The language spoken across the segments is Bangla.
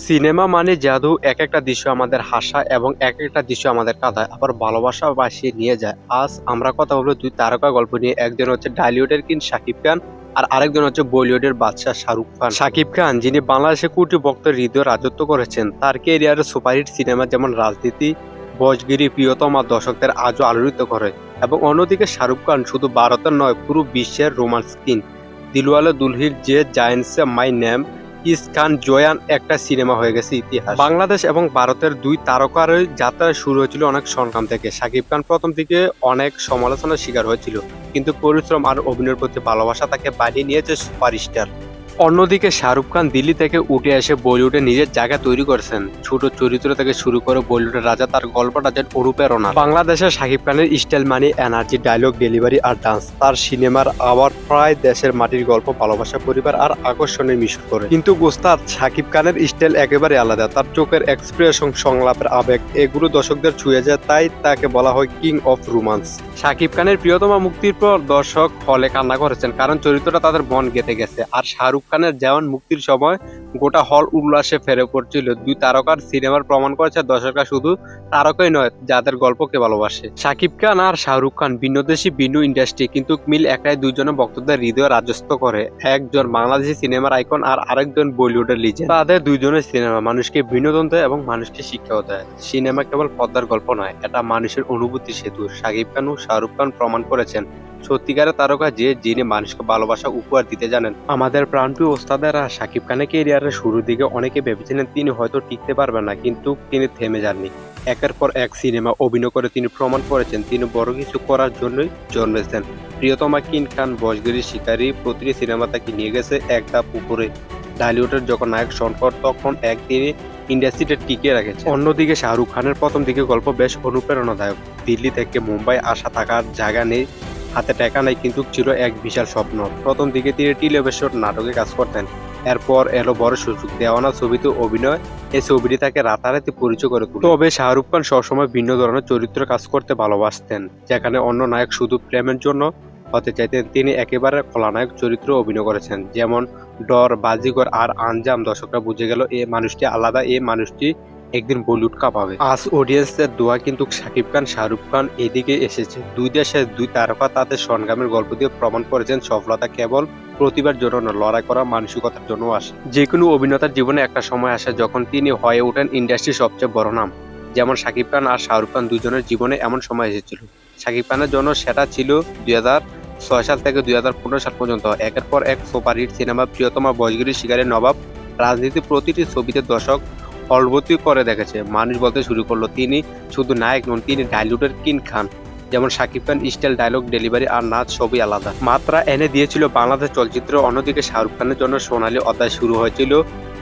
সিনেমা মানে জাদু, এক একটা দৃশ্য আমাদের হাসা এবং এক একটা দৃশ্য আমাদের কাঁদায়, আবার ভালোবাসা বাসিয়ে নিয়ে যায়। আজ আমরা কথা বলবো দুই তারকা গল্প নিয়ে। একজন হচ্ছে ঢালিউডের কিং শাকিব খান, আর আরেকজন হচ্ছে বলিউডের বাদশাহ শাহরুখ খান। শাকিব খান, যিনি বাংলাদেশে কোটি ভক্তের হৃদয় রাজত্ব করেছেন, তার ক্যারিয়ারে সুপারহিট সিনেমা যেমন রাজনীতি, বজগিরি, প্রিয়তমা দর্শকদের আজও আলোড়িত করে। এবং অন্যদিকে শাহরুখ খান শুধু ভারতের নয়, পুরো বিশ্বের রোমান্স কিং। দিলওয়ালে দুলহির যে জায়েন্টস মাই নেম ইস খান জয়ান একটা সিনেমা হয়ে গেছে ইতিহাস। বাংলাদেশ এবং ভারতের দুই তারকার যাত্রা শুরু হয়েছিল অনেক সংগ্রাম থেকে। শাকিব খান প্রথম দিকে অনেক সমালোচনার শিকার হয়েছিল, কিন্তু পরিশ্রম আর অভিনয়ের প্রতি ভালোবাসা তাকে বানিয়ে নিয়েছে সুপারস্টার। অন্যদিকে শাহরুখ খান দিল্লি থেকে উঠে এসে বলিউডে নিজের জায়গা তৈরি করেছেন। ছোট চরিত্র থেকে শুরু করে বলিউডের রাজা, তার গল্পটা যেন অনুপ্রেরণা। বাংলাদেশের শাকিব খানের স্টাইল মানে এনার্জি, ডায়লগ ডেলিভারি আর ডান্স। তার সিনেমার আবার প্রায় দেশের মাটির গল্প, ভালোবাসা, পরিবার আর আকর্ষণের মিশ্র করে। কিন্তু গোস্তাদ, শাকিব খানের স্টাইল একেবারে আলাদা। তার চোখের এক্সপ্রেশন, সংলাপের আবেগ, এগুলো দর্শকদের ছুঁয়ে যায়, তাই তাকে বলা হয় কিং অফ রোমান্স। শাকিব খানের প্রিয়তমা মুক্তির পর দর্শক হলে কান্না করেছেন, কারণ চরিত্রটা তাদের মন গেঁথে গেছে। আর শাহরুখ খানের যেমন মুক্তির সময় গোটা হল উল্লাসে ফেরে পড়ছিল। দুই তারকার সিনেমার প্রমাণ করেছে দর্শকরা শুধু তারকাই নয়, যাদের গল্পকে ভালোবাসে। শাকিব খান আর শাহরুখ খান ভিন্ন দেশি, ভিন্ন ইন্ডাস্ট্রি, কিন্তু মিল একটাই, দুইজনের ভক্তদের হৃদয় রাজত্ব করে। একজন বাংলাদেশি সিনেমার আইকন আর আরেকজন বলিউডের লিজেন্ড। তাদের দুইজনের সিনেমা মানুষকে বিনোদন দেয় এবং মানুষকে শিক্ষাও দেয়। সিনেমা কেবল পদ্মার গল্প নয়, এটা মানুষের অনুভূতি সেতু। শাকিব খান ও শাহরুখ খান প্রমাণ করেছেন সত্যিকারের তারকা যে, যিনি মানুষকে ভালোবাসা উপহার দিতে জানেন। আমাদের প্রাণপ্রিয় ওস্তাদেরা শাকিব খানের ক্যারিয়ারের শুরুর দিকে অনেকে ভেবেছিলেন তিনি হয়তো টিকতে পারবেন না, কিন্তু তিনি থেমে যাননি। একের পর এক সিনেমা অভিনয় করে তিনি প্রমাণ করেছেন তিনি বড় কিছু করার জন্যই জন্মেছেন। প্রিয়তমা, কিং খান, বজগিরি, শিকারী, প্রতিটি সিনেমা তাকে নিয়ে গেছে এক ধাপ উপরে। ঢালিউডের যখন নায়ক সংকট, তখন তিনি ইন্ডাস্ট্রিতে টিকে রেখেছে। অন্যদিকে শাহরুখ খানের প্রথম দিকে গল্প বেশ অনুপ্রেরণাদায়ক। দিল্লি থেকে মুম্বাই আসা, থাকার জায়গা নেই, হাতে টাকা নাই, কিন্তু ছিল এক বিশাল স্বপ্ন। প্রথম দিকে তিনি টেলিভিশন নাটকে কাজ করতেন। এরপর এলো বড় সুযোগ, দেওয়ানা ছবিতে অভিনয়। এই ছবিটি তাকে রাতারাতি পরিচয় করে তুলে। তবে শাহরুখ খান সবসময় ভিন্ন ধরনের চরিত্রে কাজ করতে ভালোবাসতেন। যেখানে অন্য নায়ক শুধু প্রেমের জন্য হতে চাইতেন, তিনি একেবারে খলনায়ক চরিত্র অভিনয় করেছেন। যেমন ডর, বাজিগর আর আঞ্জাম। দর্শকরা বুঝে গেল এই মানুষটি আলাদা, এই মানুষটি একদিন বলিউড কাঁপাবে। আজ অডিয়েন্সের দোয়া কিন্তু শাকিব খান, শাহরুখ খান এদিকে এসেছে। দুই দেশের দুই তারকা তাদের সংগ্রামের গল্প দিয়ে প্রমাণ করেছেন সফলতা কেবল প্রতিভার জন্য নয়, লড়াই করা মানসিকতার জন্য আসে। যে কোনো অভিনেতার জীবনে একটা সময় আসে যখন তিনি হয়ে ওঠেন ইন্ডাস্ট্রির সবচেয়ে বড় নাম। যেমন শাকিব খান আর শাহরুখ খান দুজনের জীবনে এমন সময় এসেছিল। শাকিব খানের জন্য সেটা ছিল 2006 সাল থেকে 2015 সাল পর্যন্ত। একের পর এক সুপারহিট সিনেমা, প্রিয়তমা, বজগিরি, শিকারী, নবাব, রাজনীতি, প্রতিটি ছবিতে দর্শক হলভর্তি করে দেখেছে। মানুষ বলতে শুরু করলো তিনি শুধু নায়ক নন, তিনি ঢালিউডের কিং খান। যেমন Shakib Khan style, dialogue delivery আর নাচ সবই আলাদা মাত্রা এনে দিয়েছিল বাংলাদেশ চলচ্চিত্র। অন্যদিকে শাহরুখ খানের জন্য সোনালী অধ্যায় শুরু হয়েছিল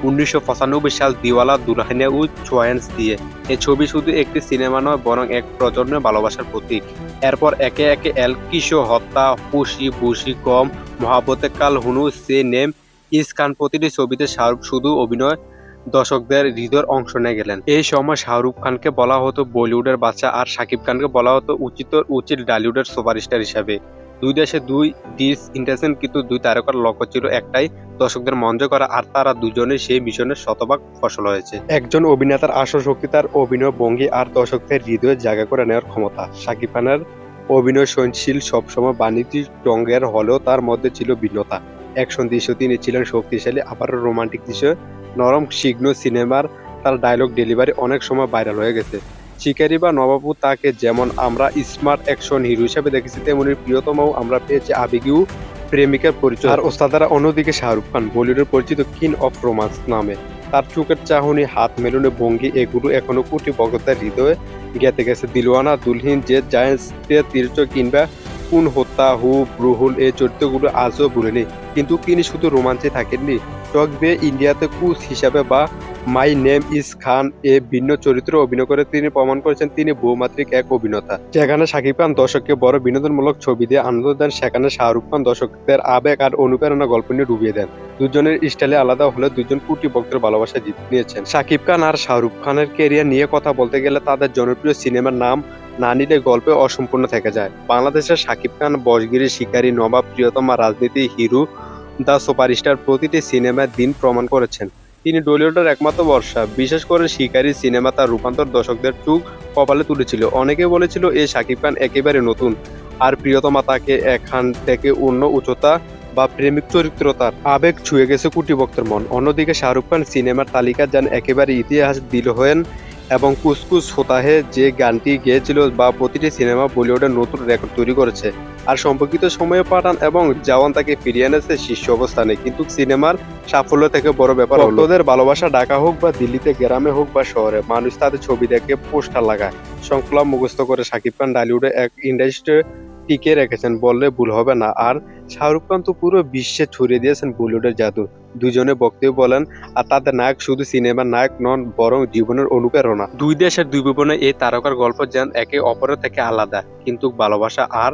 1995 সাল দিওয়ালা দুলহানিয়া ও চয়েন্স দিয়ে। এই ছবি শুধু একটি সিনেমা নয়, বরং এক প্রজন্মের ভালোবাসার প্রতীক। এরপর একে একে এল কিশো, হত্যা, খুশি, বুশি, কম, মহাব্বতে কাল, হুনু, সে নেম, ইস খান, প্রতিটি ছবিতে শাহরুখ শুধু অভিনয়, দর্শকদের হৃদয়ের অংশ নিয়ে গেলেন। এই সময় শাহরুখ খানকে বলা হতো বলিউডের বাচ্চা, আর শাকিব খানকে বলা হতো উচিত ঢালিউডের সুপারস্টার হিসাবে। দুই দেশে দুই ডিস ইন্টারসেন, কিন্তু দুই তারকার লক্ষ্য ছিল একটাই, দর্শকদের মন জয় করা। আর তারা দুজনেই সেই মিশনের শতভাগ ফসল হয়েছে। একজন অভিনেতার আসল শক্তি তার অভিনয় ভঙ্গি আর দর্শকদের হৃদয়ে জায়গা করে নেওয়ার ক্ষমতা। শাকিব খানের অভিনয় সহনশীল, সবসময় বাণিজ্যিক রঙের হলেও তার মধ্যে ছিল ভিন্নতা। অ্যাকশন দৃশ্য তিনি ছিলেন শক্তিশালী, আবার রোমান্টিক দৃশ্য নরম সিগ্ন। সিনেমার তার ডায়লগ ডেলিভারি অনেক সময় ভাইরাল হয়ে গেছে। শিকারী বা নবাবু তাকে যেমন আমরা স্মার্ট অ্যাকশন হিরো হিসেবে দেখেছি, তেমনি প্রিয়তমাও আমরা পেয়েছি আবেগীয় প্রেমিকার পরিচয়। আর ওস্তাদারা অন্যদিকে শাহরুখ খান, বলিউডের পরিচিত কিং অফ রোমান্স নামে। তার চোখের চাহনি, হাত মেলুনে ভঙ্গি, এগুলো এখনো কোটি ভক্তের হৃদয়ে গেঁথে গেছে। দিলওয়ানা, দুলহিন, যে জায়েন্টস, তীর্থ কিংবা কোন, হত্যা, হু, ব্রুহুল, এই চরিত্রগুলো আজও ভুলেনি। কিন্তু তিনি শুধু রোমাঞ্চে থাকেননি, টক বে ইন্ডিয়াতে কুচ হিসাবে বা মাই নেম ইজ খান এ ভিন্ন চরিত্র অভিনয় করে তিনি প্রমাণ করেছেন তিনি বহুমাত্রিক এক অভিনেতা। যেখানে শাকিব খান দর্শককে বড় বিনোদনমূলক ছবি দিয়ে আনন্দ দেন, সেখানে শাহরুখ খান দর্শকদের আবেগ আর অনুপ্রেরণা গল্প নিয়ে ডুবিয়ে দেন। দুজনের স্টাইলে আলাদা হলে দুজন কোটি ভক্তের ভালোবাসা জিতে নিয়েছেন। শাকিব খান আর শাহরুখ খানের ক্যারিয়ার নিয়ে কথা বলতে গেলে তাদের জনপ্রিয় সিনেমার নাম না নিলে গল্পে অসম্পূর্ণ থেকে যায়। বাংলাদেশের শাকিব খান, বজগিরি, শিকারী, নবাব, প্রিয়তমা, রাজনীতি, হিরো, দ্য সুপারস্টার, প্রতিটি সিনেমার দিন প্রমাণ করেছেন তিনি টলিউডের একমাত্র ভরসা। বিশেষ করে শিকারী সিনেমা তার রূপান্তর দর্শকদের চোখ কপালে তুলেছিল। অনেকে বলেছিল এই শাকিব খান একেবারে নতুন, আর প্রিয়তমা তাকে এখান থেকে অন্য উচ্চতা বা প্রেমিক চরিত্র তার আবেগ ছুঁয়ে গেছে কোটি ভক্তের মন। অন্যদিকে শাহরুখ খান সিনেমার তালিকা যান একেবারে ইতিহাস দিল হয়েন এবং কুছ কুছ হোতা হে যে গানটি গেয়েছিল বা প্রতিটি সিনেমা বলিউডের নতুন রেকর্ড তৈরি করেছে। আর সম্পর্কিত সময়ে পাঠান এবং জওয়ান তাকে ফিরিয়ে এনেছে শীর্ষ অবস্থানে। কিন্তু সিনেমার সাফল্য থেকে বড় ব্যাপার হলো ওদের ভালোবাসা, ঢাকা হোক বা দিল্লিতে, গ্রামে হোক বা শহরে, মানুষ তাদের ছবি দেখে পোস্টার লাগায়। সংকলন মুখস্থ করে শাকিব খান ঢালিউডে এক ইন্ডাস্ট্রি টিকে রেখেছেন বললে ভুল হবে না। আর শাহরুখ খান তো পুরো বিশ্বে ছড়িয়ে দিয়েছেন বলিউডের জাদু। দুজনে বক্তব্য বলেন, আর তাদের নায়ক শুধু সিনেমার নায়ক নন, বরং জীবনের অনুপ্রেরণা। দুই দেশের দুই ভুবনে এই তারকার গল্প যেন একে অপরের থেকে আলাদা, কিন্তু ভালোবাসা আর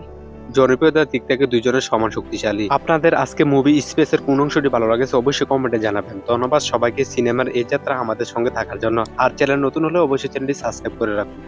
জনপ্রিয়তার দিক থেকে দুজনের সমান শক্তিশালী। আপনাদের আজকে মুভি স্পেসের কোন অংশটি ভালো লাগেছে অবশ্যই কমেন্টে জানাবেন। ধন্যবাদ সবাইকে সিনেমার এই যাত্রা আমাদের সঙ্গে থাকার জন্য। আর চ্যানেল নতুন হলে অবশ্যই চ্যানেলটি সাবস্ক্রাইব করে রাখুন।